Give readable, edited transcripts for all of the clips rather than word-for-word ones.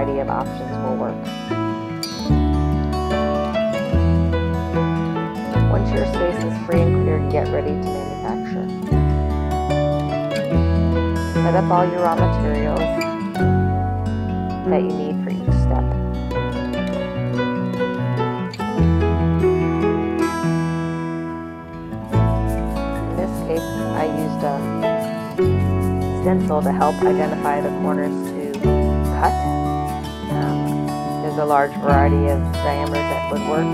variety of options will work. Once your space is free and clear, you get ready to manufacture. Set up all your raw materials that you need for each step. In this case, I used a stencil to help identify the corners to cut. There's a large variety of diameters that would work.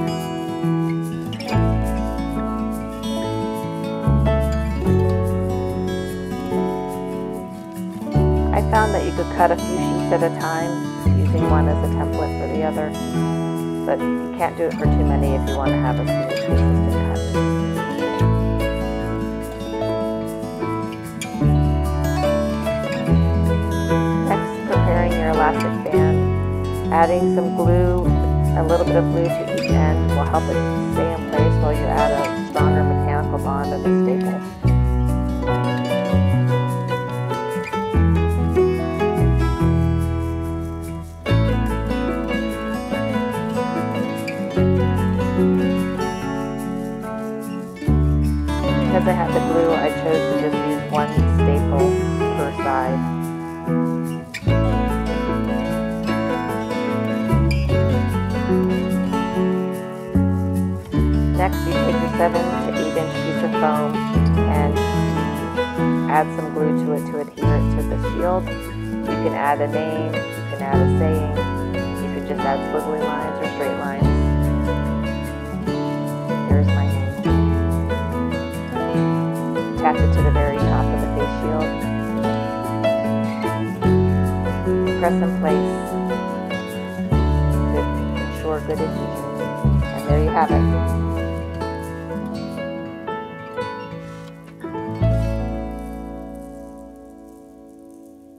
I found that you could cut a few sheets at a time, using one as a template for the other, but you can't do it for too many if you want to have a smooth, consistent cut. Next, preparing your elastic band. Adding some glue, a little bit of glue to each end will help it stay in place while you add a stronger mechanical bond of the staple. Because I had the glue, I chose to just use one staple per side. Next, you take your 7 to 8 inch piece of foam and add some glue to it to adhere it to the shield. You can add a name, you can add a saying, you can just add squiggly lines or straight lines. Here's my name. Attach it to the very top of the face shield. Press in place to ensure good adhesion. And there you have it.